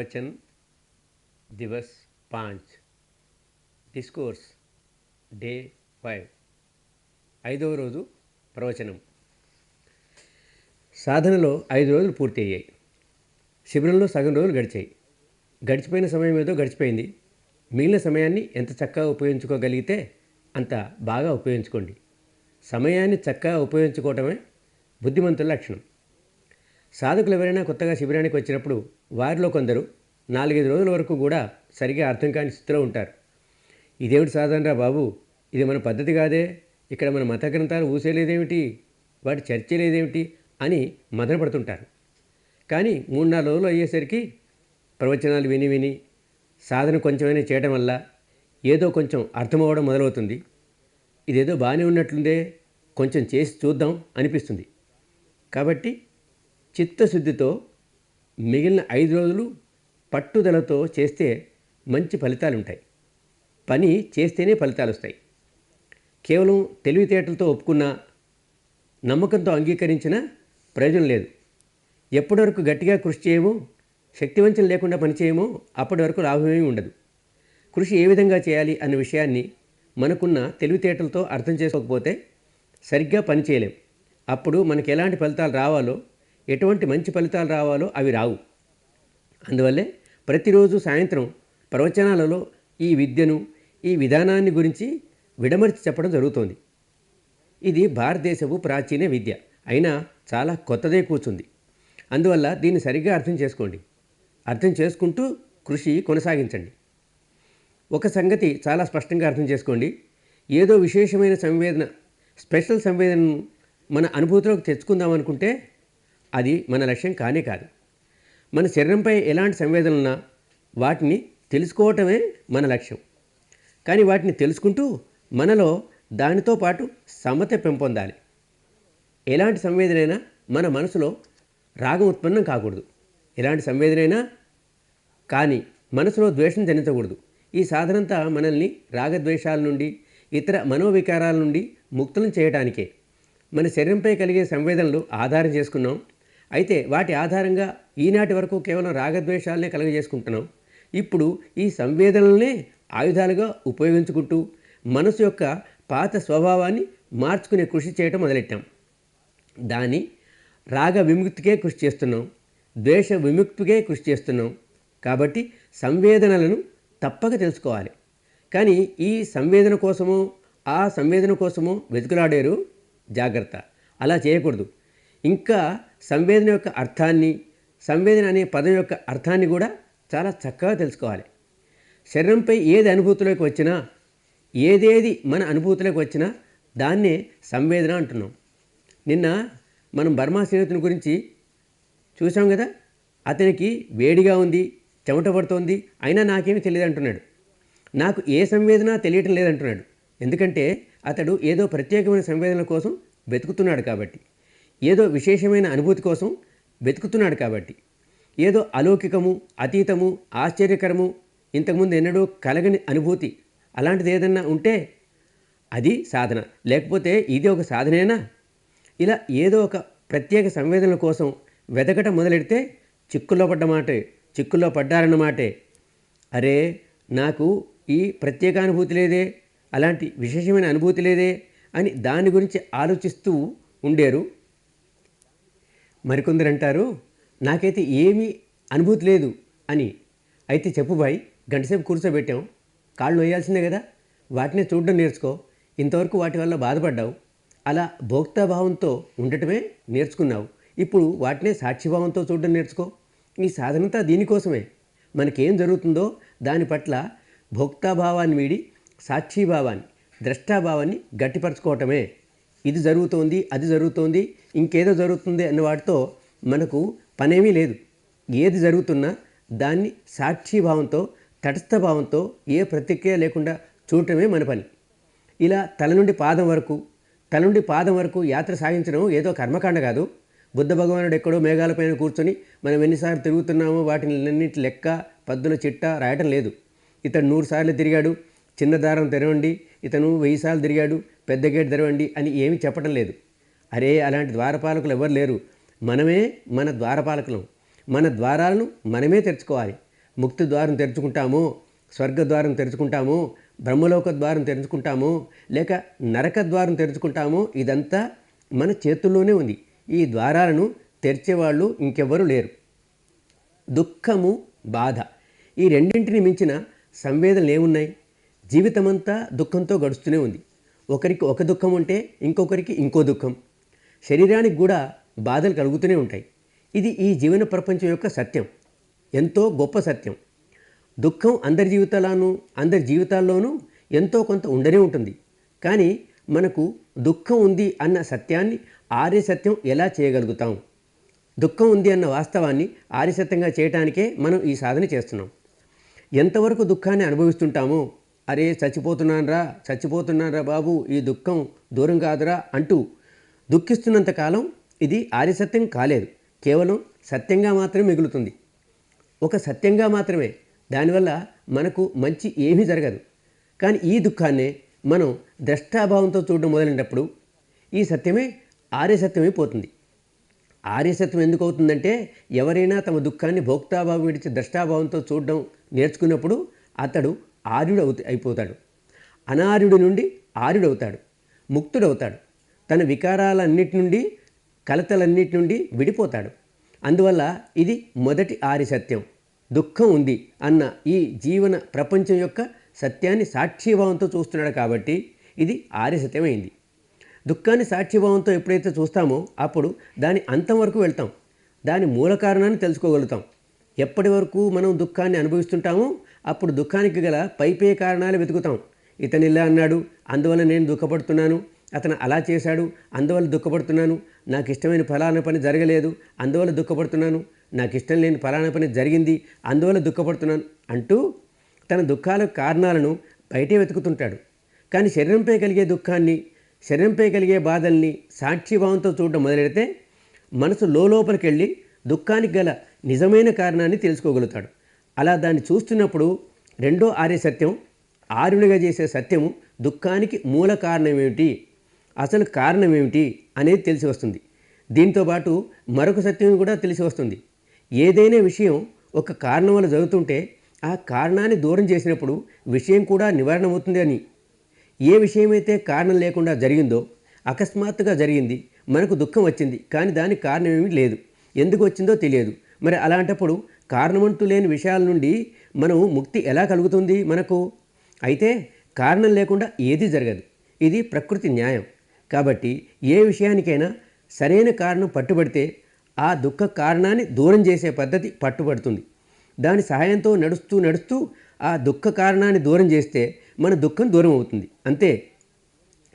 वचन दिवस 5 discourse day 5 ఐదవ రోజు ప్రవచనం. సాధనలో 5 రోజులు పూర్తి అయ్యాయి. శిబిరంలో సగం రోజులు గడిచాయి. గడిచిపోయిన సమయం ఏదో గడిచిపోయింది. మిగిలిన సమయాన్ని ఎంత చక్కగా ఉపయోగించుకోగలిగితే అంత బాగా ఉపయోగించుకోండి. సమయాన్ని చక్కగా ఉపయోగించుకోవటమే బుద్ధిమంతుల లక్షణం. సాధకులు ఎవరైనా కొత్తగా శిబిరానికి వచ్చినప్పుడు వారిలో కొందరు 4-5 రోజుల వరకు కూడా సరిగా అర్థం కాని స్థితిలో ఉంటారు. ఇదేమిటి సాధనరా బాబు, ఇది మన పద్ధతి కాదే, ఇక్కడ మన మత గ్రంథాలు ఊసేలేదేమిటి, వాటి చర్చ లేదేమిటి అని మదనపడుతుంటారు. కానీ 3-4 రోజులు అయ్యేసరికి ప్రవచనాలు విని విని సాధన కొంచెమైనా చేయడం వల్ల ఏదో కొంచెం అర్థమవ్వడం మొదలవుతుంది. ఇదేదో బాగానే ఉన్నట్లుందే, కొంచెం చేసి చూద్దాం అనిపిస్తుంది. కాబట్టి చిత్తశుద్ధితో మిగిలిన 5 రోజులు పట్టుదలతో చేస్తే మంచి ఫలితాలు ఉంటాయి. పని చేస్తేనే ఫలితాలు వస్తాయి. కేవలం తెలివితేటలతో ఒప్పుకున్నా, నమ్మకంతో అంగీకరించిన ప్రయోజనం లేదు. ఎప్పటి వరకు గట్టిగా కృషి చేయమో, శక్తివంచన లేకుండా పనిచేయమో అప్పటి వరకు లాభమేమీ ఉండదు. కృషి ఏ విధంగా చేయాలి అన్న విషయాన్ని మనకున్న తెలివితేటలతో అర్థం చేసుకోకపోతే సరిగ్గా పని చేయలేం. అప్పుడు మనకి ఎలాంటి ఫలితాలు రావాలో, ఎటువంటి మంచి ఫలితాలు రావాలో అవి రావు. అందువల్లే ప్రతిరోజు సాయంత్రం ప్రవచనాలలో ఈ విద్యను, ఈ విధానాన్ని గురించి విడమర్చి చెప్పడం జరుగుతోంది. ఇది భారతదేశపు ప్రాచీన విద్య అయినా చాలా కొత్తదే కూర్చుంది. అందువల్ల దీన్ని సరిగ్గా అర్థం చేసుకోండి. అర్థం చేసుకుంటూ కృషి కొనసాగించండి. ఒక సంగతి చాలా స్పష్టంగా అర్థం చేసుకోండి. ఏదో విశేషమైన సంవేదన, స్పెషల్ సంవేదనను మన అనుభూతిలోకి తెచ్చుకుందామనుకుంటే అది మన లక్ష్యం కానే కాదు. మన శరీరంపై ఎలాంటి సంవేదనలున్నా వాటిని తెలుసుకోవటమే మన లక్ష్యం. కానీ వాటిని తెలుసుకుంటూ మనలో దానితో పాటు సమత పెంపొందాలి. ఎలాంటి సంవేదనైనా మన మనసులో రాగం ఉత్పన్నం కాకూడదు. ఎలాంటి సంవేదనైనా కానీ మనసులో ద్వేషం జనించకూడదు. ఈ సాధనంతా మనల్ని రాగద్వేషాల నుండి, ఇతర మనోవికారాల నుండి ముక్తులను చేయడానికే. మన శరీరంపై కలిగే సంవేదనలు ఆధారం చేసుకున్నాం. అయితే వాటి ఆధారంగా ఈనాటి వరకు కేవలం రాగద్వేషాలనే కలుగజేసుకుంటున్నాం. ఇప్పుడు ఈ సంవేదనలనే ఆయుధాలుగా ఉపయోగించుకుంటూ మనసు యొక్క పాత స్వభావాన్ని మార్చుకునే కృషి చేయటం మొదలెట్టాం. దాని రాగ విముక్తికే కృషి చేస్తున్నాం, ద్వేష విముక్తికే కృషి చేస్తున్నాం. కాబట్టి సంవేదనలను తప్పక తెలుసుకోవాలి. కానీ ఈ సంవేదన కోసమో, ఆ సంవేదన కోసమో వెతుకులాడారు. జాగ్రత్త, అలా చేయకూడదు. ఇంకా సంవేదన యొక్క అర్థాన్ని, సంవేదన అనే పదం యొక్క అర్థాన్ని కూడా చాలా చక్కగా తెలుసుకోవాలి. శరీరంపై ఏది అనుభూతిలోకి వచ్చినా, ఏదేది మన అనుభూతిలోకి వచ్చినా దాన్నే సంవేదన అంటున్నాం. నిన్న మనం బర్మా స్నేహితుని గురించి చూసాం కదా. అతనికి వేడిగా ఉంది, చెమట పడుతోంది, అయినా నాకేమీ తెలియదు అంటున్నాడు. నాకు ఏ సంవేదన తెలియటం లేదంటున్నాడు. ఎందుకంటే అతడు ఏదో ప్రత్యేకమైన సంవేదన కోసం వెతుకుతున్నాడు కాబట్టి, ఏదో విశేషమైన అనుభూతి కోసం వెతుకుతున్నాడు కాబట్టి, ఏదో అలౌకికము, అతీతము, ఆశ్చర్యకరము, ఇంతకుముందు ఎన్నడూ కలగని అనుభూతి అలాంటిది ఏదన్నా ఉంటే అది సాధన. లేకపోతే ఇది ఒక సాధనేనా? ఇలా ఏదో ఒక ప్రత్యేక సంవేదనల కోసం వెతకటం మొదలెడితే చిక్కుల్లో పడ్డారన్నమాటే. అరే, నాకు ఈ ప్రత్యేక అనుభూతి లేదే, అలాంటి విశేషమైన అనుభూతి లేదే అని దాని గురించి ఆలోచిస్తూ ఉండేరు. మరికొందరు అంటారు, నాకైతే ఏమీ అనుభూతి లేదు అని. అయితే చెప్పు బాయ్, గంటసేపు కూర్చోబెట్టాం, కాళ్ళు నొయ్యాల్సిందే కదా, వాటినే చూడడం నేర్చుకో. ఇంతవరకు వాటి వల్ల బాధపడ్డావు, అలా భోక్తాభావంతో ఉండటమే నేర్చుకున్నావు. ఇప్పుడు వాటినే సాక్షిభావంతో చూడడం నేర్చుకో. ఈ సాధనంతా దీనికోసమే. మనకేం జరుగుతుందో దాని పట్ల భోక్తాభావాన్ని వీడి సాక్షిభావాన్ని, ద్రష్టాభావాన్ని గట్టిపరచుకోవటమే. ఇది జరుగుతోంది, అది జరుగుతోంది, ఇంకేదో జరుగుతుంది అన్న వాటితో మనకు పనేమీ లేదు. ఏది జరుగుతున్నా దాన్ని సాక్షిభావంతో, తటస్థభావంతో, ఏ ప్రతిక్రియ లేకుండా చూడటమే మన పని. ఇలా తల నుండి పాదం వరకు యాత్ర సాగించడం ఏదో కర్మకాండ కాదు. బుద్ధ భగవానుడు ఎక్కడో మేఘాలపైన కూర్చొని మనం ఎన్నిసార్లు తిరుగుతున్నామో వాటిని అన్నింటి లెక్క, పద్దుల చిట్టా రాయటం లేదు. ఇతను 100 సార్లు తిరిగాడు, చిన్న దారం తెరవండి, ఇతను 1000 సార్లు తిరిగాడు, పెద్ద గేట్ తెరవండి అని ఏమీ చెప్పడం లేదు. అరే, అలాంటి ద్వారపాలకులు ఎవరు లేరు. మనమే మన ద్వారపాలకులం. మన ద్వారాలను మనమే తెరుచుకోవాలి. ముక్తి ద్వారం తెరుచుకుంటామో, స్వర్గ ద్వారం తెరుచుకుంటామో, బ్రహ్మలోక ద్వారం తెరుచుకుంటామో, లేక నరక ద్వారం తెరుచుకుంటామో, ఇదంతా మన చేతుల్లోనే ఉంది. ఈ ద్వారాలను తెరిచేవాళ్ళు ఇంకెవ్వరూ లేరు. దుఃఖము, బాధ, ఈ రెండింటిని మించిన సంవేదనలు ఏమున్నాయి? జీవితమంతా దుఃఖంతో గడుస్తూనే ఉంది. ఒకరికి ఒక దుఃఖం ఉంటే ఇంకొకరికి ఇంకో దుఃఖం. శరీరానికి కూడా బాధలు కలుగుతూనే ఉంటాయి. ఇది ఈ జీవన ప్రపంచం యొక్క సత్యం, ఎంతో గొప్ప సత్యం. దుఃఖం అందరి జీవితాల్లోనూ ఎంతో కొంత ఉండనే ఉంటుంది. కానీ మనకు దుఃఖం ఉంది అన్న సత్యాన్ని ఆర్యసత్యం ఎలా చేయగలుగుతాం? దుఃఖం ఉంది అన్న వాస్తవాన్ని ఆర్యసత్యంగా చేయటానికే మనం ఈ సాధన చేస్తున్నాం. ఎంతవరకు దుఃఖాన్ని అనుభవిస్తుంటామో, అరే చచ్చిపోతున్నారా బాబు, ఈ దుఃఖం దూరం కాదురా అంటూ దుఃఖిస్తున్నంతకాలం ఇది ఆర్యసత్యం కాలేదు. కేవలం సత్యంగా మాత్రమే మిగులుతుంది. ఒక సత్యంగా మాత్రమే. దానివల్ల మనకు మంచి ఏమీ జరగదు. కానీ ఈ దుఃఖాన్నే మనం ద్రష్టాభావంతో చూడడం మొదలైనప్పుడు ఈ సత్యమే ఆర్యసత్యమైపోతుంది. ఆర్యసత్యం ఎందుకు అవుతుందంటే, ఎవరైనా తమ దుఃఖాన్ని భోక్తాభావం విడిచి ద్రష్టాభావంతో చూడడం నేర్చుకున్నప్పుడు అతడు ఆర్యుడు అయిపోతాడు. అనార్యుడి నుండి ఆర్యుడవుతాడు, ముక్తుడవుతాడు. తన వికారాలన్నిటి నుండి, కలతలన్నిటి నుండి విడిపోతాడు. అందువల్ల ఇది మొదటి ఆర్యసత్యం. దుఃఖం ఉంది అన్న ఈ జీవన ప్రపంచం యొక్క సత్యాన్ని సాక్షిభావంతో చూస్తున్నాడు కాబట్టి ఇది ఆర్యసత్యమైంది. దుఃఖాన్ని సాక్షిభావంతో ఎప్పుడైతే చూస్తామో అప్పుడు దాని అంతం వరకు వెళ్తాం. దాని మూల కారణాన్ని తెలుసుకోగలుగుతాం. ఎప్పటి వరకు మనం దుఃఖాన్ని అనుభవిస్తుంటామో అప్పుడు దుఃఖానికి గల పై కారణాలు వెతుకుతాం. ఇతను ఇలా అన్నాడు, అందువల్ల నేను దుఃఖపడుతున్నాను. అతను అలా చేశాడు, అందువల్ల దుఃఖపడుతున్నాను. నాకు ఇష్టమైన ఫలానా పని జరగలేదు, అందువల్ల దుఃఖపడుతున్నాను. నాకు ఇష్టం లేని ఫలానా పని జరిగింది, అందువల్ల దుఃఖపడుతున్నాను అంటూ తన దుఃఖాల కారణాలను బయటే వెతుకుతుంటాడు. కానీ శరీరంపై కలిగే దుఃఖాన్ని, శరీరంపై కలిగే బాధల్ని సాక్షిభావంతో చూడడం మొదలెడితే మనసు లోపలికి వెళ్ళి దుఃఖానికి గల నిజమైన కారణాన్ని తెలుసుకోగలుగుతాడు. అలా దాన్ని చూస్తున్నప్పుడు రెండో ఆర్యసత్యం, ఆర్యునిగా చేసే సత్యము, దుఃఖానికి మూల కారణం ఏమిటి, అసలు కారణం ఏమిటి అనేది తెలిసి వస్తుంది. దీంతోపాటు మరొక సత్యం కూడా తెలిసి వస్తుంది. ఏదైనా విషయం ఒక కారణం వల్ల జరుగుతుంటే ఆ కారణాన్ని దూరం చేసినప్పుడు విషయం కూడా నివారణ అవుతుంది అని. ఏ విషయమైతే కారణం లేకుండా జరిగిందో, అకస్మాత్తుగా జరిగింది, మనకు దుఃఖం వచ్చింది, కానీ దానికి కారణం ఏమీ లేదు, ఎందుకు వచ్చిందో తెలియదు. మరి అలాంటప్పుడు కారణమంటూ లేని విషయాల నుండి మనం ముక్తి ఎలా కలుగుతుంది మనకు? అయితే కారణం లేకుండా ఏది జరగదు. ఇది ప్రకృతి న్యాయం. కాబట్టి ఏ విషయానికైనా సరైన కారణం పట్టుబడితే ఆ దుఃఖ కారణాన్ని దూరం చేసే పద్ధతి పట్టుబడుతుంది. దాని సహాయంతో నడుస్తూ ఆ దుఃఖ కారణాన్ని దూరం చేస్తే మన దుఃఖం దూరం అవుతుంది. అంతే.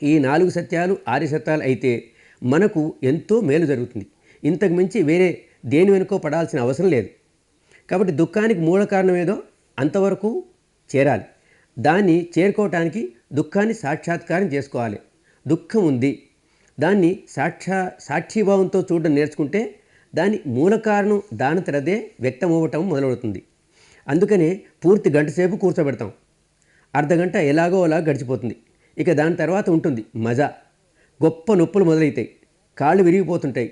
ఈ 4 సత్యాలు ఆర్యసత్యాలు అయితే మనకు ఎంతో మేలు జరుగుతుంది. ఇంతకు మించి వేరే దేని వెనుకో పడాల్సిన అవసరం లేదు. కాబట్టి దుఃఖానికి మూల కారణం ఏదో అంతవరకు చేరాలి. దాన్ని చేరుకోవటానికి దుఃఖాన్ని సాక్షాత్కారం చేసుకోవాలి. దుఃఖం ఉంది, దాన్ని సాక్షిభావంతో చూడడం నేర్చుకుంటే దాని మూల కారణం దానంతరదే వ్యక్తమవ్వటం మొదలవుతుంది. అందుకనే పూర్తి గంట సేపు కూర్చోబెడతాం. అర్ధగంట ఎలాగో అలా గడిచిపోతుంది. ఇక దాని తర్వాత ఉంటుంది మజా. గొప్ప నొప్పులు మొదలవుతాయి, కాళ్ళు విరిగిపోతుంటాయి.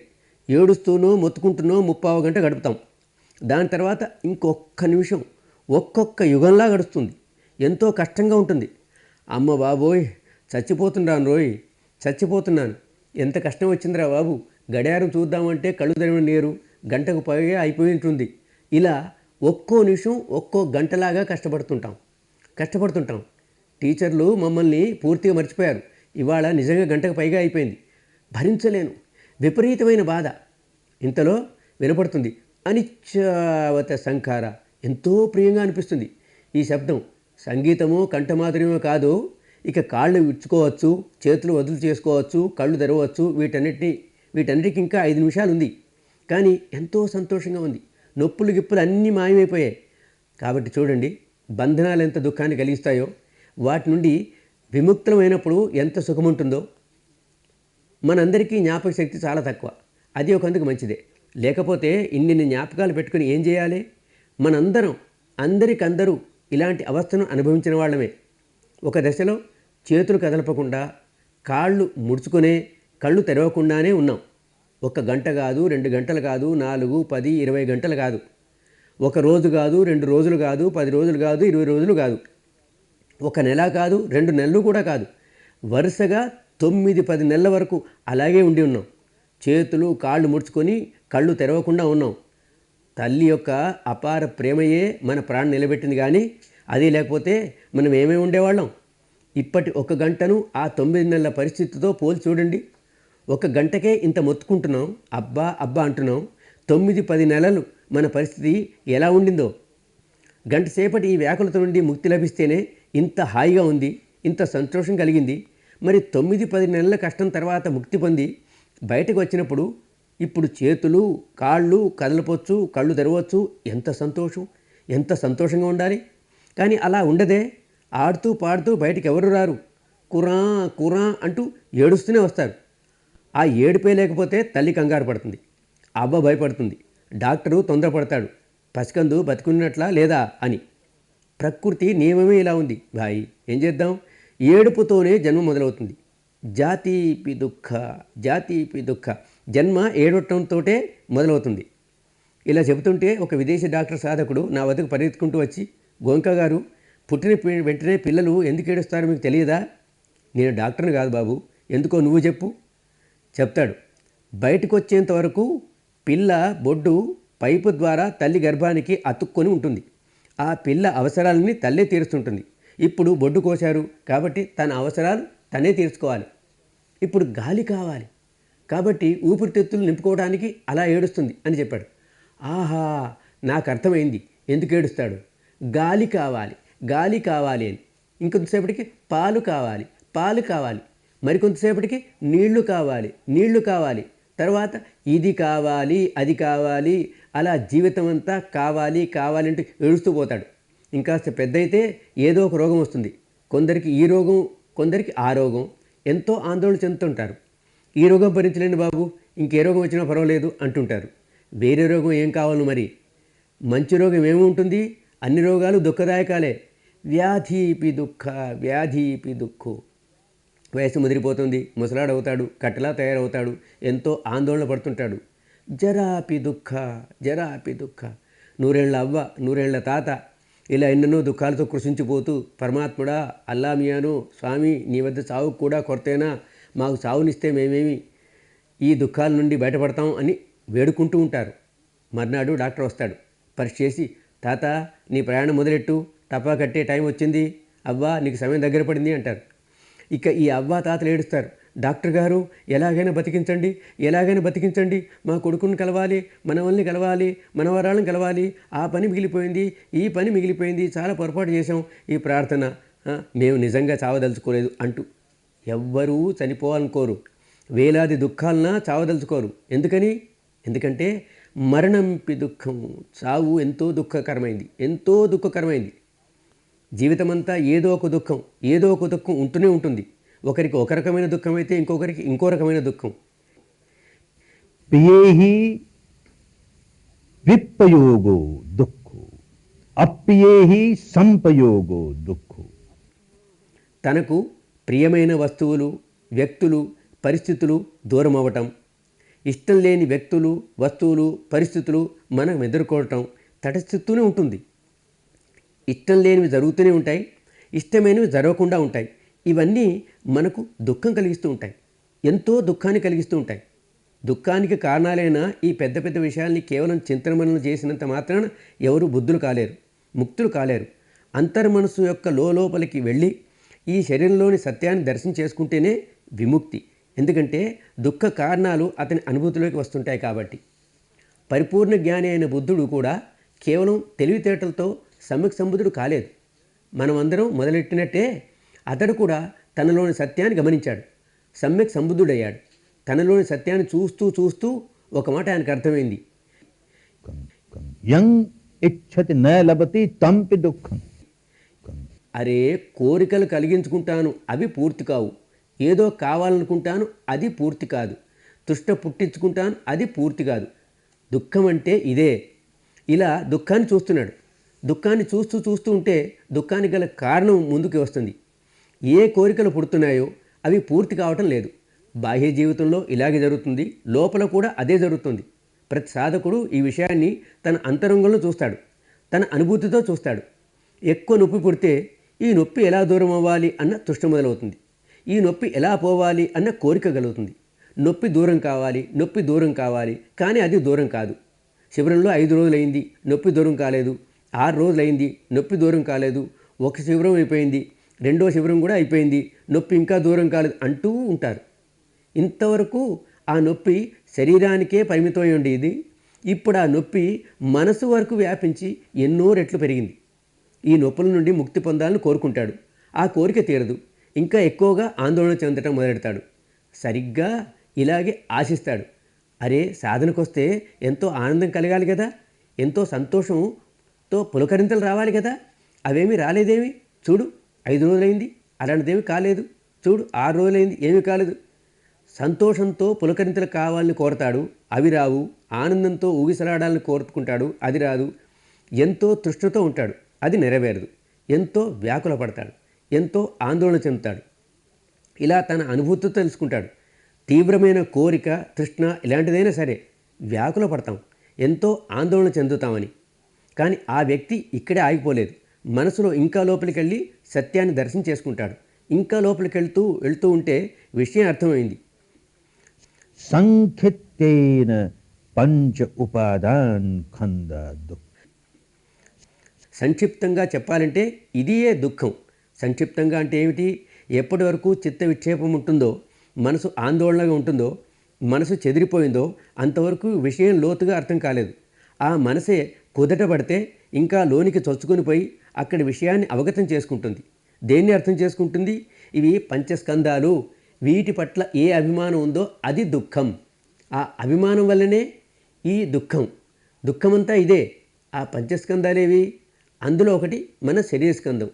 ఏడుస్తూనో మొత్తుకుంటూనో 30 గంట గడుపుతాం. దాని తర్వాత ఇంకొక్క నిమిషం ఒక్కొక్క యుగంలా గడుస్తుంది. ఎంతో కష్టంగా ఉంటుంది. అమ్మ బాబోయ్, చచ్చిపోతున్నాను, ఎంత కష్టం వచ్చిందిరా బాబు, గడియారం చూద్దామంటే కళ్ళు తెరవని నేరు, గంటకు పైగా అయిపోయి ఉంటుంది. ఇలా ఒక్కో నిమిషం ఒక్కో గంటలాగా కష్టపడుతుంటాం. టీచర్లు మమ్మల్ని పూర్తిగా మర్చిపోయారు. ఇవాళ నిజంగా గంటకు పైగా అయిపోయింది, భరించలేను, విపరీతమైన బాధ. ఇంతలో వినపడుతుంది అనిచ్చావత సంఖార. ఎంతో ప్రియంగా అనిపిస్తుంది ఈ శబ్దం. సంగీతమో కంఠమాధుర్యమో కాదు. ఇక కాళ్ళు విచ్చుకోవచ్చు, చేతులు వదులు చేసుకోవచ్చు, కళ్ళు తెరవచ్చు. వీటన్నిటికి ఇంకా 5 నిమిషాలు ఉంది. కానీ ఎంతో సంతోషంగా ఉంది. నొప్పులు గిప్పులు అన్నీ మాయమైపోయాయి. కాబట్టి చూడండి, బంధనాలు ఎంత దుఃఖాన్ని కలిగిస్తాయో, వాటి నుండి విముక్తమైనప్పుడు ఎంత సుఖముంటుందో. మనందరికీ జ్ఞాపక శక్తి చాలా తక్కువ. అది ఒకందుకు మంచిదే. లేకపోతే ఇన్ని జ్ఞాపకాలు పెట్టుకుని ఏం చేయాలి? అందరికందరూ ఇలాంటి అవస్థను అనుభవించిన వాళ్ళమే. ఒక దశలో చేతులు కదలపకుండా, కాళ్ళు ముడుచుకునే, కళ్ళు తెరవకుండానే ఉన్నాం. 1 గంట కాదు, 2 గంటలు కాదు, 4, 10, 20 గంటలు కాదు. ఒక రోజు కాదు, 2 రోజులు కాదు, 10 రోజులు కాదు, 20 రోజులు కాదు, ఒక నెల కాదు, 2 నెలలు కూడా కాదు, వరుసగా 9-10 నెలల వరకు అలాగే ఉండి ఉన్నాం. చేతులు కాళ్ళు ముడుచుకొని కళ్ళు తెరవకుండా ఉన్నాం. తల్లి యొక్క అపార ప్రేమయే మన ప్రాణం నిలబెట్టింది. కానీ అది లేకపోతే మనం ఏమేమి ఉండేవాళ్ళం? ఇప్పటి ఒక గంటను ఆ 9 నెలల పరిస్థితితో పోల్చి చూడండి. ఒక గంటకే ఇంత మొత్తుకుంటున్నాం, అబ్బా అబ్బా అంటున్నాం. 9-10 నెలలు మన పరిస్థితి ఎలా ఉండిందో. గంట సేపటి ఈ వ్యాకులత నుండి ముక్తి లభిస్తేనే ఇంత హాయిగా ఉంది, ఇంత సంతోషం కలిగింది. మరి 9-10 నెలల కష్టం తర్వాత ముక్తి పొంది బయటకు వచ్చినప్పుడు ఇప్పుడు చేతులు కాళ్ళు కదలపొచ్చు, కళ్ళు తెరవచ్చు. ఎంత సంతోషం, ఎంత సంతోషంగా ఉండాలి. కానీ అలా ఉండదే. ఆడుతూ పాడుతూ బయటికి ఎవరు రారు. కురా కురా అంటూ ఏడుస్తూనే వస్తారు. ఆ ఏడుపే లేకపోతే తల్లి కంగారు పడుతుంది, అబ్బ భయపడుతుంది, డాక్టరు తొందరపడతాడు, పసికందు బతుకున్నట్లా లేదా అని. ప్రకృతి నియమమే ఇలా ఉంది భాయ్. ఏం చేద్దాం? ఏడుపుతోనే జన్మ మొదలవుతుంది. జాతీపి దుఃఖ, జాతీపి దుఃఖ. జన్మ ఏడవటంతో మొదలవుతుంది. ఇలా చెబుతుంటే ఒక విదేశీ డాక్టర్ సాధకుడు నా వద్దకు పరిగెత్తుకుంటూ వచ్చి, గోంక గారు, పుట్టిన వెంటనే పిల్లలు ఎందుకు ఏడుస్తారో మీకు తెలియదా? నేను డాక్టర్ని కాదు బాబు, ఎందుకో నువ్వు చెప్పు. చెప్తాడు. బయటకు వచ్చేంత వరకు పిల్ల బొడ్డు పైపు ద్వారా తల్లి గర్భానికి అతుక్కొని ఉంటుంది. ఆ పిల్ల అవసరాలని తల్లే తీరుస్తుంటుంది. ఇప్పుడు బొడ్డు కోశారు కాబట్టి తన అవసరాలు తనే తీర్చుకోవాలి. ఇప్పుడు గాలి కావాలి కాబట్టి ఊపిరితిత్తులు నింపుకోవడానికి అలా ఏడుస్తుంది అని చెప్పాడు. ఆహా, నాకు అర్థమైంది ఎందుకు ఏడుస్తాడు. గాలి కావాలి, గాలి కావాలి అని. ఇంకొంతసేపటికి పాలు కావాలి, పాలు కావాలి. మరికొంతసేపటికి నీళ్లు కావాలి, నీళ్లు కావాలి. తర్వాత ఇది కావాలి, అది కావాలి. అలా జీవితం అంతా కావాలి కావాలి అంటూ ఏడుస్తూ పోతాడు. ఇంకాస్త పెద్ద అయితే ఏదో ఒక రోగం వస్తుంది. కొందరికి ఈ రోగం, కొందరికి ఆ రోగం. ఎంతో ఆందోళన చెందుతుంటారు. ఈ రోగం భరించలేని బాబు, ఇంకే రోగం వచ్చినా పర్వాలేదు అంటుంటారు. వేరే రోగం ఏం కావాలి మరి? మంచి రోగం ఏముంటుంది? అన్ని రోగాలు దుఃఖదాయకాలే. వ్యాధీపి దుఃఖ, వ్యాధీపి దుఃఖో. వయసు ముదిరిపోతుంది, ముసలాడవుతాడు, కట్టెలా తయారవుతాడు, ఎంతో ఆందోళన పడుతుంటాడు. జరాపి దుఃఖ, జరాపి దుఃఖ. 100 అవ్వ, 100 తాత ఇలా ఎన్నెన్నో దుఃఖాలతో కృషించిపోతూ, పరమాత్ముడా, అల్లామియాను, స్వామి నీ వద్ద చావుకు కూడా కొరతేనా, మాకు చావునిస్తే మేమేమి ఈ దుఃఖాల నుండి బయటపడతాం అని వేడుకుంటూ ఉంటారు. మర్నాడు డాక్టర్ వస్తాడు. పరీక్ష చేసి, తాత నీ ప్రయాణం మొదలెట్టు, టపా కట్టే టైం వచ్చింది, అవ్వ నీకు సమయం దగ్గర పడింది అంటారు. ఇక ఈ అవ్వ తాతలు ఏడుస్తారు. డాక్టర్ గారు ఎలాగైనా బతికించండి, ఎలాగైనా బతికించండి, మా కొడుకుని కలవాలి, మనవల్ని కలవాలి, మనవరాలను కలవాలి, ఆ పని మిగిలిపోయింది, ఈ పని మిగిలిపోయింది, చాలా పొరపాటు చేశాం, ఈ ప్రార్థన, మేము నిజంగా చావదలుచుకోలేదు అంటూ. ఎవ్వరూ చనిపోవాలనుకోరు. వేలాది దుఃఖాలన్నా చావదలుచుకోరు. ఎందుకని? ఎందుకంటే మరణంపి దుఃఖం. చావు ఎంతో దుఃఖకరమైంది, ఎంతో దుఃఖకరమైంది. జీవితమంతా ఏదో ఒక దుఃఖం, ఏదో ఒక దుఃఖం ఉంటూనే ఉంటుంది. ఒకరికి ఒక రకమైన దుఃఖం అయితే ఇంకొకరికి ఇంకో రకమైన దుఃఖం. ప్రియేహి విప్పయోగో దుఃఖో, అప్రియేహి సంపయోగో దుఃఖో. తనకు ప్రియమైన వస్తువులు, వ్యక్తులు, పరిస్థితులు దూరం అవ్వటం, ఇష్టం లేని వ్యక్తులు, వస్తువులు, పరిస్థితులు మనం ఎదుర్కోవటం తటస్థిస్తూనే ఉంటుంది. ఇష్టం లేనివి జరుగుతూనే ఉంటాయి, ఇష్టమైనవి జరగకుండా ఉంటాయి. ఇవన్నీ మనకు దుఃఖం కలిగిస్తూ ఉంటాయి, ఎంతో దుఃఖాన్ని కలిగిస్తూ ఉంటాయి. దుఃఖానికి కారణాలైన ఈ పెద్ద పెద్ద విషయాల్ని కేవలం చింతనమననం చేసినంత మాత్రాన ఎవరు బుద్ధులు కాలేరు, ముక్తులు కాలేరు. అంతర్మనస్సు యొక్క లోపలికి వెళ్ళి ఈ శరీరంలోని సత్యాన్ని దర్శనం చేసుకుంటేనే విముక్తి. ఎందుకంటే దుఃఖ కారణాలు అతని అనుభూతిలోకి వస్తుంటాయి కాబట్టి. పరిపూర్ణ జ్ఞాని అయిన బుద్ధుడు కూడా కేవలం తెలివితేటలతో సమ్యక్ సంబుద్ధుడు కాలేదు. మనమందరం మొదలెట్టినట్టే అతడు కూడా తనలోని సత్యాన్ని గమనించాడు, సమ్యక్ సంబుద్ధుడయ్యాడు. తనలోని సత్యాన్ని చూస్తూ చూస్తూ ఒక మాట ఆయనకు అర్థమైంది. యం ఇచ్చతి న లభతి తంపి దుఃఖం. అరే, కోరికలు కలిగించుకుంటాను, అవి పూర్తి కావు. ఏదో కావాలనుకుంటాను, అది పూర్తి కాదు. తృష్ట పుట్టించుకుంటాను, అది పూర్తి కాదు. దుఃఖం అంటే ఇదే. ఇలా దుఃఖాన్ని చూస్తున్నాడు. దుఃఖాన్ని చూస్తూ చూస్తూ ఉంటే దుఃఖానికి గల కారణం ముందుకు వస్తుంది. ఏ కోరికలు పుడుతున్నాయో అవి పూర్తి కావటం లేదు. బాహ్య జీవితంలో ఇలాగే జరుగుతుంది, లోపల కూడా అదే జరుగుతుంది. ప్రతి సాధకుడు ఈ విషయాన్ని తన అంతరంగంలో చూస్తాడు, తన అనుభూతితో చూస్తాడు. ఎక్కువ నొప్పి పుడితే ఈ నొప్పి ఎలా దూరం అవ్వాలి అన్న తృష్ణ మొదలవుతుంది. ఈ నొప్పి ఎలా పోవాలి అన్న కోరిక కలుగుతుంది. నొప్పి దూరం కావాలి, నొప్పి దూరం కావాలి, కానీ అది దూరం కాదు. శిబిరంలో 5 రోజులైంది, నొప్పి దూరం కాలేదు. 6 రోజులైంది, నొప్పి దూరం కాలేదు. ఒక శిబిరం అయిపోయింది, రెండో శిబిరం కూడా అయిపోయింది, నొప్పి ఇంకా దూరం కాలేదు అంటూ ఉంటారు. ఇంతవరకు ఆ నొప్పి శరీరానికే పరిమితమై ఉండేది. ఇప్పుడు ఆ నొప్పి మనసు వరకు వ్యాపించి ఎన్నో రెట్లు పెరిగింది. ఈ నొప్పుల నుండి ముక్తి పొందాలని కోరుకుంటాడు. ఆ కోరిక తీరదు. ఇంకా ఎక్కువగా ఆందోళన చెందటం మొదలెడతాడు. సరిగ్గా ఇలాగే ఆశిస్తాడు. అరే, సాధనకు వస్తే ఎంతో ఆనందం కలగాలి కదా, ఎంతో సంతోషంతో పులకరింతలు రావాలి కదా, అవేమీ రాలేదేమి, చూడు 5 రోజులైంది అలాంటిదేమీ కాలేదు, చూడు 6 రోజులైంది ఏమీ కాలేదు. సంతోషంతో పులకరింతలు కావాలని కోరతాడు, అవి రావు. ఆనందంతో ఊగిసలాడాలని కోరుకుంటాడు, అది రాదు. ఎంతో తృష్ణతో ఉంటాడు, అది నెరవేరదు. ఎంతో వ్యాకుల పడతాడు, ఎంతో ఆందోళన చెందుతాడు. ఇలా తన అనుభూతితో తెలుసుకుంటాడు. తీవ్రమైన కోరిక, తృష్ణ ఇలాంటిదైనా సరే వ్యాకుల పడతాం, ఎంతో ఆందోళన చెందుతామని. కానీ ఆ వ్యక్తి ఇక్కడే ఆగిపోలేదు. మనసులో ఇంకా లోపలికి వెళ్ళి సత్యాన్ని దర్శనం చేసుకుంటాడు. ఇంకా లోపలికి వెళ్తూ ఉంటే విషయం అర్థమైంది. సంఖ్యతేన పంచ ఉపాదాన్ ఖంద దుఃఖ. సంక్షిప్తంగా చెప్పాలంటే ఇదియే దుఃఖం. సంక్షిప్తంగా అంటే ఏమిటి? ఎప్పటి వరకు చిత్త విక్షేపం ఉంటుందో, మనసు ఆందోళనగా ఉంటుందో, మనసు చెదిరిపోయిందో అంతవరకు విషయం లోతుగా అర్థం కాలేదు. ఆ మనసే కుదట పడితే ఇంకా లోనికి చొచ్చుకొని పోయి అక్కడి విషయాన్ని అవగతం చేసుకుంటుంది. దేన్ని అర్థం చేసుకుంటుంది? ఇవి పంచస్కందాలు, వీటి పట్ల ఏ అభిమానం ఉందో అది దుఃఖం. ఆ అభిమానం వల్లనే ఈ దుఃఖం. దుఃఖమంతా ఇదే. ఆ పంచస్కందాలేవి? అందులో ఒకటి మన శరీరస్కందం,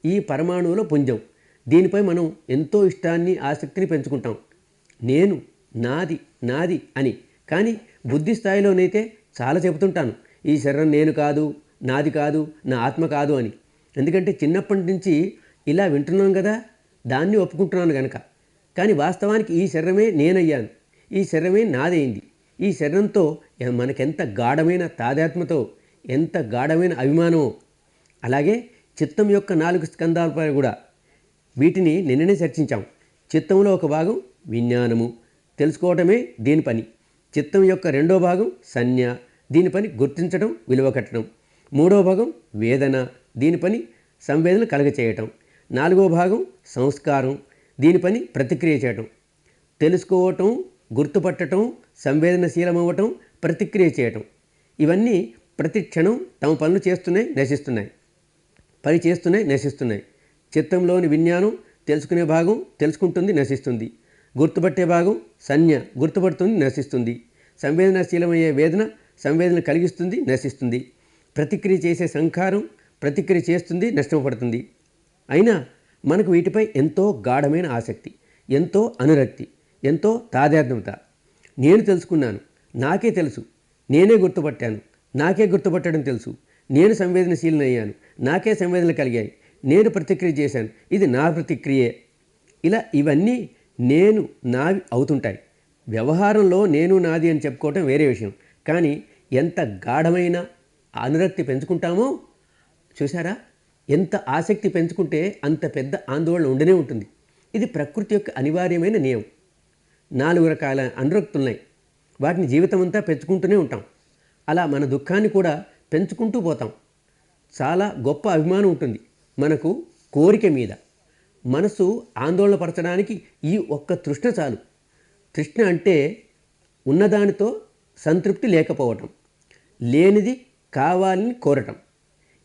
ఈ పరమాణువులో పుంజం. దీనిపై మనం ఎంతో ఇష్టాన్ని, ఆసక్తిని పెంచుకుంటాం. నేను, నాది, నాది అని. కానీ బుద్ధి స్థాయిలోనైతే చాలా చెబుతుంటాను, ఈ శరీరం నేను కాదు, నాది కాదు, నా ఆత్మ కాదు అని. ఎందుకంటే చిన్నప్పటి నుంచి ఇలా వింటున్నాం కదా, దాన్ని ఒప్పుకుంటున్నాను కనుక. కానీ వాస్తవానికి ఈ శరీరమే నేనయ్యాను, ఈ శరీరమే నాదైంది. ఈ శరీరంతో మనకెంత గాఢమైన తాదాత్మ్యతో, ఎంత గాఢమైన అభిమానమో. అలాగే చిత్తం యొక్క 4 స్కందాలపై కూడా వీటిని నిన్ననే చర్చించాం. చిత్తంలో ఒక భాగం విజ్ఞానము, తెలుసుకోవటమే దీని పని. చిత్తం యొక్క రెండో భాగం సంజ్ఞ, దీని పని గుర్తించడం, విలువ కట్టడం. మూడో భాగం వేదన, దీని పని సంవేదన కలగచేయటం. 4వ భాగం సంస్కారం, దీని పని ప్రతిక్రియ చేయటం. తెలుసుకోవటం, గుర్తుపట్టడం, సంవేదనశీలమవ్వటం, ప్రతిక్రియ చేయటం. ఇవన్నీ ప్రతి క్షణం తమ పనులు చేస్తున్నాయి, నశిస్తున్నాయి. పని చేస్తున్నాయి, నశిస్తున్నాయి. చిత్తంలోని విజ్ఞానం తెలుసుకునే భాగం తెలుసుకుంటుంది, నశిస్తుంది. గుర్తుపట్టే భాగం సంజ్ఞ గుర్తుపడుతుంది, నశిస్తుంది. సంవేదనశీలమయ్యే వేదన సంవేదన కలిగిస్తుంది, నశిస్తుంది. ప్రతిక్రియ చేసే సంఖారం ప్రతిక్రియ చేస్తుంది, నష్టపడుతుంది. అయినా మనకు వీటిపై ఎంతో గాఢమైన ఆసక్తి, ఎంతో అనురక్తి, ఎంతో తాదాత్మ్యత. నేను తెలుసుకున్నాను, నాకే తెలుసు, నేనే గుర్తుపట్టాను, నాకే గుర్తుపట్టడం తెలుసు, నేను సంవేదనశీలనయ్యాను, నాకే సంవేదనలు కలిగాయి, నేను ప్రతిక్రియ చేశాను, ఇది నా ప్రతిక్రియే. ఇలా ఇవన్నీ నేను, నావి అవుతుంటాయి. వ్యవహారంలో నేను, నాది అని చెప్పుకోవటం వేరే విషయం. కానీ ఎంత గాఢమైన అనురక్తి పెంచుకుంటామో చూసారా? ఎంత ఆసక్తి పెంచుకుంటే అంత పెద్ద ఆందోళన ఉండనే ఉంటుంది. ఇది ప్రకృతి యొక్క అనివార్యమైన నియమం. 4 రకాల అనురక్తులున్నాయి, వాటిని జీవితం అంతా పెంచుకుంటూనే ఉంటాం. అలా మన దుఃఖాన్ని కూడా పెంచుకుంటూ పోతాం. చాలా గొప్ప అభిమానం ఉంటుంది మనకు కోరిక మీద. మనసు ఆందోళన పరచడానికి ఈ ఒక్క తృష్ణ చాలు. తృష్ణ అంటే ఉన్నదానితో సంతృప్తి లేకపోవటం, లేనిది కావాలని కోరటం.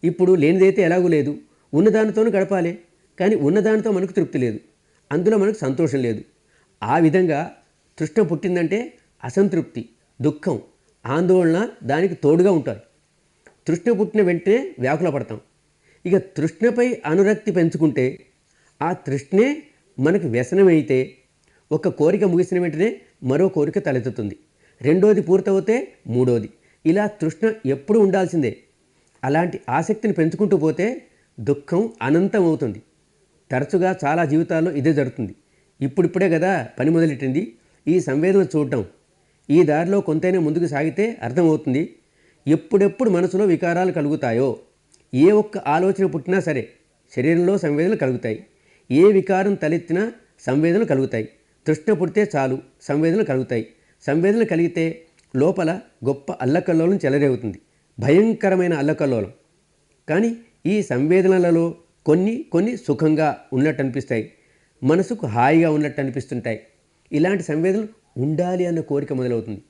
ఇప్పుడు లేనిదైతే ఎలాగూ లేదు, ఉన్నదానితోనూ గడపాలి, కానీ ఉన్నదానితో మనకు తృప్తి లేదు, అందులో మనకు సంతోషం లేదు. ఆ విధంగా తృష్ణ పుట్టిందంటే అసంతృప్తి, దుఃఖం, ఆందోళన దానికి తోడుగా ఉంటాయి. తృష్ణ పుట్టిన వెంటనే వ్యాకుల పడతాం. ఇక తృష్ణపై అనురక్తి పెంచుకుంటే ఆ తృష్ణే మనకు వ్యసనమైతే, ఒక కోరిక ముగిసిన వెంటనే మరో కోరిక తలెత్తుతుంది, రెండోది పూర్తవుతే మూడోది. ఇలా తృష్ణ ఎప్పుడు ఉండాల్సిందే. అలాంటి ఆసక్తిని పెంచుకుంటూ పోతే దుఃఖం అనంతం అవుతుంది. తరచుగా చాలా జీవితాల్లో ఇదే జరుగుతుంది. ఇప్పుడిప్పుడే కదా పని మొదలెట్టింది ఈ సంవేదన చూడటం. ఈ దారిలో కొంతైనా ముందుకు సాగితే అర్థమవుతుంది ఎప్పుడెప్పుడు మనసులో వికారాలు కలుగుతాయో. ఏ ఒక్క ఆలోచన పుట్టినా సరే శరీరంలో సంవేదనలు కలుగుతాయి. ఏ వికారం తలెత్తినా సంవేదనలు కలుగుతాయి. తృష్ణ పుడితే చాలు సంవేదనలు కలుగుతాయి. సంవేదనలు కలిగితే లోపల గొప్ప అల్లకల్లోలం చెలరేగుతుంది, భయంకరమైన అల్లకల్లోలం. కానీ ఈ సంవేదనలలో కొన్ని సుఖంగా ఉన్నట్టు అనిపిస్తాయి, మనసుకు హాయిగా ఉన్నట్టు అనిపిస్తుంటాయి. ఇలాంటి సంవేదనలు ఉండాలి అన్న కోరిక మొదలవుతుంది.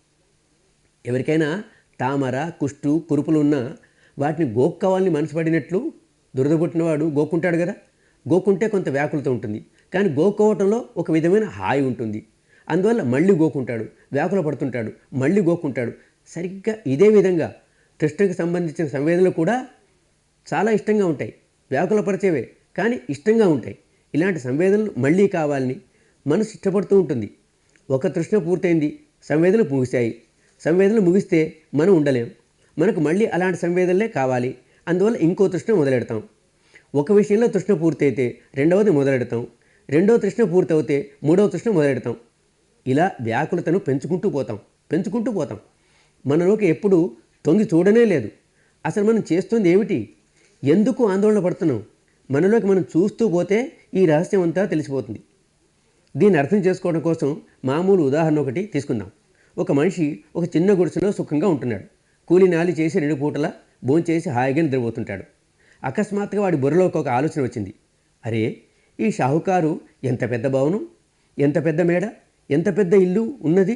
ఎవరికైనా తామర, కుష్టు, కురుపులు ఉన్నా వాటిని గోక్కోవాలని మనసు పడినట్లు దురద పుట్టినవాడు గోక్కుంటాడు కదా. గోక్కుంటే కొంత వ్యాకులత ఉంటుంది, కానీ గోక్కోవటంలో ఒక విధమైన హాయి ఉంటుంది. అందువల్ల మళ్ళీ గోకుంటాడు, వ్యాకుల పడుతుంటాడు, మళ్ళీ గోక్కుంటాడు. సరిగ్గా ఇదే విధంగా తృష్ణకు సంబంధించిన సంవేదనలు కూడా చాలా ఇష్టంగా ఉంటాయి, వ్యాకులపరిచేవే కానీ ఇష్టంగా ఉంటాయి. ఇలాంటి సంవేదనలు మళ్ళీ కావాలని మనసు ఇష్టపడుతూ ఉంటుంది. ఒక తృష్ణ పూర్తయింది, సంవేదనలు ముగిశాయి. సంవేదనలు ముగిస్తే మనం ఉండలేం, మనకు మళ్ళీ అలాంటి సంవేదనలే కావాలి. అందువల్ల ఇంకో తృష్ణ మొదలెడతాం. ఒక విషయంలో తృష్ణ పూర్తయితే రెండవది మొదలెడతాం, రెండవ తృష్ణ పూర్తయితే మూడవ తృష్ణ మొదలెడతాం. ఇలా వ్యాకులతను పెంచుకుంటూ పోతాం. మనలోకి ఎప్పుడు తొంగి చూడనే లేదు. అసలు మనం చేస్తుంది ఏమిటి, ఎందుకు ఆందోళన పడుతున్నాం, మనలోకి మనం చూస్తూ పోతే ఈ రహస్యం అంతా తెలిసిపోతుంది. దీన్ని అర్థం చేసుకోవడం కోసం మామూలు ఉదాహరణ ఒకటి తీసుకుందాం. ఒక మనిషి ఒక చిన్న గుడిసెలో సుఖంగా ఉంటున్నాడు. కూలి నాలి చేసి 2 పూటల భోంచేసి హాయిగా నిద్రపోతుంటాడు. అకస్మాత్తుగా వాడి బుర్రలోకి ఒక ఆలోచన వచ్చింది. అరే, ఈ షాహుకారు ఎంత పెద్ద భవనం, ఎంత పెద్ద మేడ, ఎంత పెద్ద ఇల్లు ఉన్నది,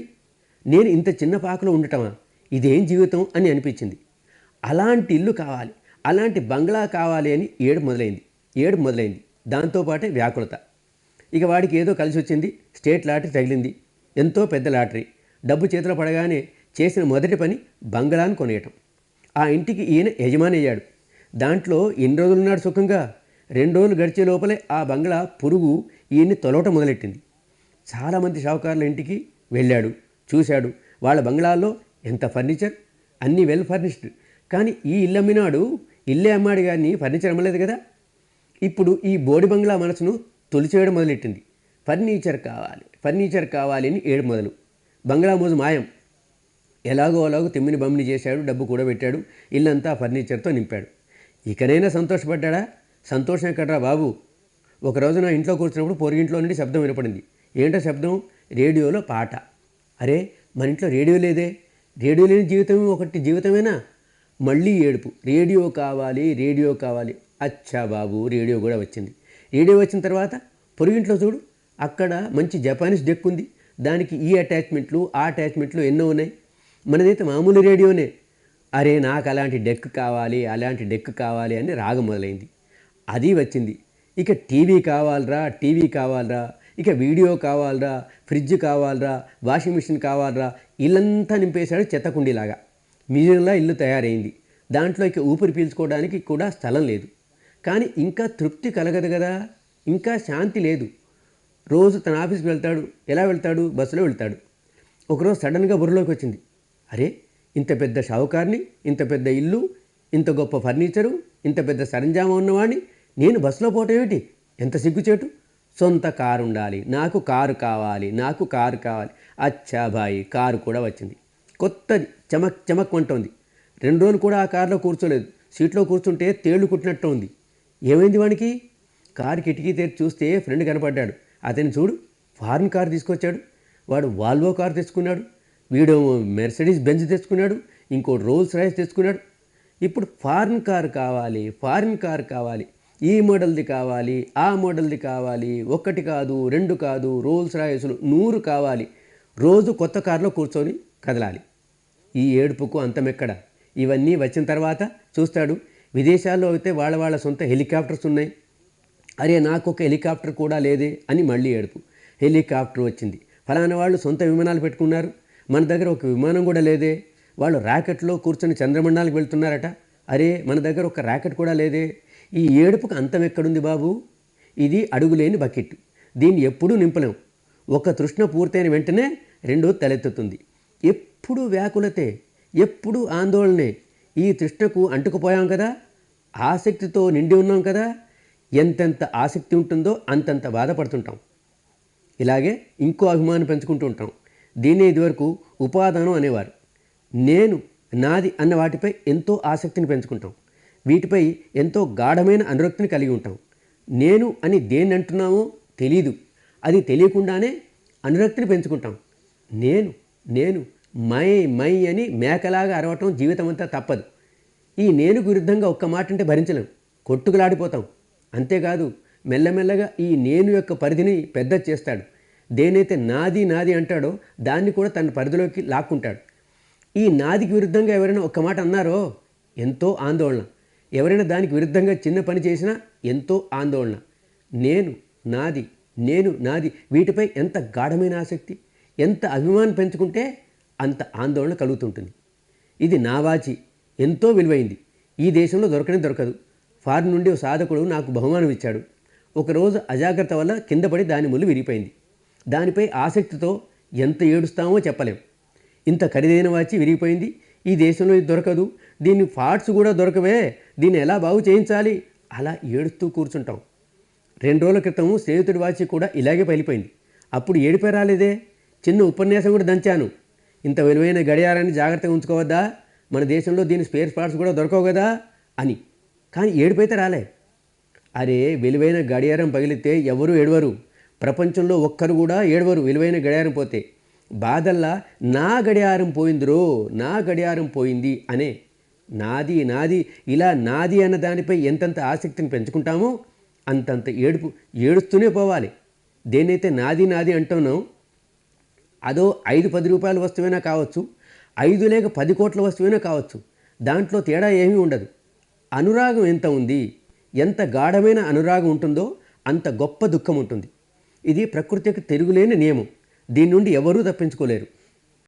నేను ఇంత చిన్న పాకలో ఉండటమా, ఇదేం జీవితం అని అనిపించింది. అలాంటి ఇల్లు కావాలి, అలాంటి బంగ్లా కావాలి అని ఏడుపు మొదలైంది. దాంతోపాటే వ్యాకులత. ఇక వాడికి ఏదో కలిసి వచ్చింది. స్టేట్ లాటరీ తగిలింది, ఎంతో పెద్ద లాటరీ. డబ్బు చేతిలో పడగానే చేసిన మొదటి పని బంగ్లాను కొనేయటం. ఆ ఇంటికి ఈయన యజమాని అయ్యాడు. దాంట్లో ఎన్ని రోజులున్నాడు సుఖంగా. 2 రోజులు గడిచే లోపలే ఆ బంగ్లా పురుగు ఈయన్ని తొలవటం మొదలెట్టింది. చాలామంది షావుకారుల ఇంటికి వెళ్ళాడు, చూశాడు. వాళ్ళ బంగ్లాల్లో ఎంత ఫర్నిచర్, అన్నీ వెల్ ఫర్నిష్డ్. కానీ ఈ ఇల్లు అమ్మినాడు, ఇల్లే అమ్మాడు కానీ ఫర్నిచర్ అమ్మలేదు కదా. ఇప్పుడు ఈ బోడి బంగ్లా మనసును తొలిచేయడం మొదలెట్టింది. ఫర్నిచర్ కావాలి అని ఏడు మొదలు. బంగ్లా మోజు మాయం. ఎలాగో తిమ్మిని బమ్మిని చేశాడు, డబ్బు కూడా పెట్టాడు, ఇల్లంతా ఫర్నిచర్తో నింపాడు. ఇకనైనా సంతోషపడ్డా? సంతోషం ఎక్కడ్రా బాబు. ఒక రోజు నా ఇంట్లో కూర్చున్నప్పుడు పొరుగింట్లో నుండి శబ్దం వినపడింది. ఏంటో శబ్దం? రేడియోలో పాట. అరే, మన ఇంట్లో రేడియో లేదే, రేడియో లేని జీవితం ఒకటి జీవితమేనా? మళ్ళీ ఏడుపు. రేడియో కావాలి. అచ్చా బాబు, రేడియో కూడా వచ్చింది. రేడియో వచ్చిన తర్వాత పొరుగింట్లో చూడు, అక్కడ మంచి జపానీస్ డెక్ ఉంది. దానికి ఈ అటాచ్మెంట్లు ఆ అటాచ్మెంట్లు ఎన్నో ఉన్నాయి. మనదైతే మామూలు రేడియోనే. అరే, నాకు అలాంటి డెక్ కావాలి అని రాగం మొదలైంది. అది వచ్చింది. ఇక టీవీ కావాలరా, ఇక వీడియో కావాలరా, ఫ్రిడ్జ్ కావాలరా, వాషింగ్ మిషన్ కావాలరా. ఇల్లంతా నింపేశాడు చెత్తకుండీలాగా. మ్యూజియంలా ఇల్లు తయారైంది. దాంట్లో ఇక ఊపిరి పీల్చుకోవడానికి కూడా స్థలం లేదు. కానీ ఇంకా తృప్తి కలగదు కదా, ఇంకా శాంతి లేదు. రోజు తన ఆఫీస్కి వెళ్తాడు. ఎలా వెళ్తాడు? బస్సులో వెళ్తాడు. ఒకరోజు సడన్గా బుర్రలోకి వచ్చింది. అరే, ఇంత పెద్ద షావుకార్ని, ఇంత పెద్ద ఇల్లు, ఇంత గొప్ప ఫర్నిచరు, ఇంత పెద్ద సరంజామా ఉన్నవాడిని నేను బస్సులో పోవటం ఏమిటి? ఎంత సిగ్గుచేటు. సొంత కారు ఉండాలి, నాకు కారు కావాలి. అచ్చా భాయ్, కారు కూడా వచ్చింది. కొత్తది, చమక్ అంటోంది. 2 రోజులు కూడా ఆ కారులో కూర్చోలేదు. సీట్లో కూర్చుంటే తేళ్లు కుట్టినట్టు ఉంది. ఏమైంది వానికి? కారు కిటికీ తెరిచి చూస్తే ఫ్రెండ్ కనపడ్డాడు. అతని చూడు, ఫారిన్ కారు తీసుకొచ్చాడు. వాడు వాల్వో కారు తెచ్చుకున్నాడు, వీడు మెర్సిడీస్ బెంజ్ తెచ్చుకున్నాడు, ఇంకోటి రోల్స్ రాయిస్ తెచ్చుకున్నాడు. ఇప్పుడు ఫారిన్ కారు కావాలి, ఈ మోడల్ది కావాలి, ఆ మోడల్ది కావాలి, 1 కాదు 2 కాదు, రోల్స్ రాయిస్లు 100 కావాలి. రోజు కొత్త కారులో కూర్చొని కదలాలి. ఈ ఏడుపుకు అంతమెక్కడ? ఇవన్నీ వచ్చిన తర్వాత చూస్తాడు, విదేశాల్లో అయితే వాళ్ళ సొంత హెలికాప్టర్స్ ఉన్నాయి. అరే, నాకు ఒక హెలికాప్టర్ కూడా లేదే అని మళ్ళీ ఏడుపు. హెలికాప్టర్ వచ్చింది. ఫలానా వాళ్ళు సొంత విమానాలు పెట్టుకున్నారు, మన దగ్గర ఒక విమానం కూడా లేదే. వాళ్ళు ర్యాకెట్లో కూర్చొని చంద్రమండలానికి వెళ్తున్నారట. అరే, మన దగ్గర ఒక ర్యాకెట్ కూడా లేదే. ఈ ఏడుపుకు అంతం ఎక్కడుంది బాబు? ఇది అడుగులేని బకెట్. దీన్ని ఎప్పుడూ నింపలేం. ఒక తృష్ణ పూర్తయిన వెంటనే రెండో తలెత్తుతుంది. ఎప్పుడు వ్యాకులతే, ఎప్పుడు ఆందోళనే. ఈ తృష్ణకు అంటుకుపోయాం కదా, ఆసక్తితో నిండి ఉన్నాం కదా. ఎంతెంత ఆసక్తి ఉంటుందో అంతంత బాధపడుతుంటాం. ఇలాగే ఇంకో అభిమానం పెంచుకుంటూ ఉంటాం. దీన్నే ఇదివరకు ఉపాదానం అనేవారు. నేను, నాది అన్న వాటిపై ఎంతో ఆసక్తిని పెంచుకుంటాం. వీటిపై ఎంతో గాఢమైన అనురక్తిని కలిగి ఉంటాం. నేను అని దేన్ని అంటున్నామో తెలీదు. అది తెలియకుండానే అనురక్తిని పెంచుకుంటాం. నేను నేను మై మై అని మేకలాగా అరవటం జీవితం అంతా తప్పదు. ఈ నేనుకు విరుద్ధంగా ఒక్క మాట అంటే భరించలేం, కొట్టుకులాడిపోతాం. అంతేకాదు మెల్లమెల్లగా ఈ నేను యొక్క పరిధిని పెద్ద చేస్తాడు. దేనైతే నాది నాది అంటాడో దాన్ని కూడా తన పరిధిలోకి లాక్కుంటాడు. ఈ నాదికి విరుద్ధంగా ఎవరైనా ఒక్క మాట అన్నారో ఎంతో ఆందోళన. ఎవరైనా దానికి విరుద్ధంగా చిన్న పని చేసినా ఎంతో ఆందోళన. నేను నాది నేను నాది వీటిపై ఎంత గాఢమైన ఆసక్తి, ఎంత అభిమానం పెంచుకుంటే అంత ఆందోళన కలుగుతుంటుంది. ఇది నా వాచి, ఎంతో విలువైంది, ఈ దేశంలో దొరకదు. ఫారిన్ నుండి ఓ సాధకుడు నాకు బహుమానం ఇచ్చాడు. ఒకరోజు అజాగ్రత్త వల్ల కింద పడి దాని ముళ్ళు విరిగిపోయింది. దానిపై ఆసక్తితో ఎంత ఏడుస్తామో చెప్పలేం. ఇంత ఖరీదైన వాచి విరిగిపోయింది, ఈ దేశంలో ఇది దొరకదు, దీని పార్ట్స్ కూడా దొరకవే, దీన్ని ఎలా బాగు చేయించాలి, అలా ఏడుస్తూ కూర్చుంటాం. 2 రోజుల క్రితం స్నేహితుడి వాచి కూడా ఇలాగే పగిలిపోయింది. అప్పుడు ఏడిపై రాలేదే, చిన్న ఉపన్యాసం కూడా దంచాను. ఇంత విలువైన గడియారాన్ని జాగ్రత్తగా ఉంచుకోవద్దా, మన దేశంలో దీని స్పేర్ పార్ట్స్ కూడా దొరకవు కదా అని. కానీ ఏడుపైతే రాలే. అరే, విలువైన గడియారం పగిలితే ఎవరు ఏడవరు, ప్రపంచంలో ఒక్కరు కూడా ఏడవరు విలువైన గడియారం పోతే. బాధల్లా నా గడియారం పోయిందిరో, నా గడియారం పోయింది అనే నాది నాది ఇలా నాది అన్న దానిపై ఎంతంత ఆసక్తిని పెంచుకుంటామో అంతంత ఏడుస్తూనే పోవాలి. దేన్నైతే నాది నాది అంటున్నాం అదో 5-10 రూపాయల వస్తువైనా కావచ్చు, 5 లేక 10 కోట్ల వస్తువైనా కావచ్చు, దాంట్లో తేడా ఏమీ ఉండదు. అనురాగం ఎంత ఉంది, ఎంత గాఢమైన అనురాగం ఉంటుందో అంత గొప్ప దుఃఖం ఉంటుంది. ఇది ప్రకృతికి తిరుగులేని నియమం. దీని నుండి ఎవరూ తప్పించుకోలేరు.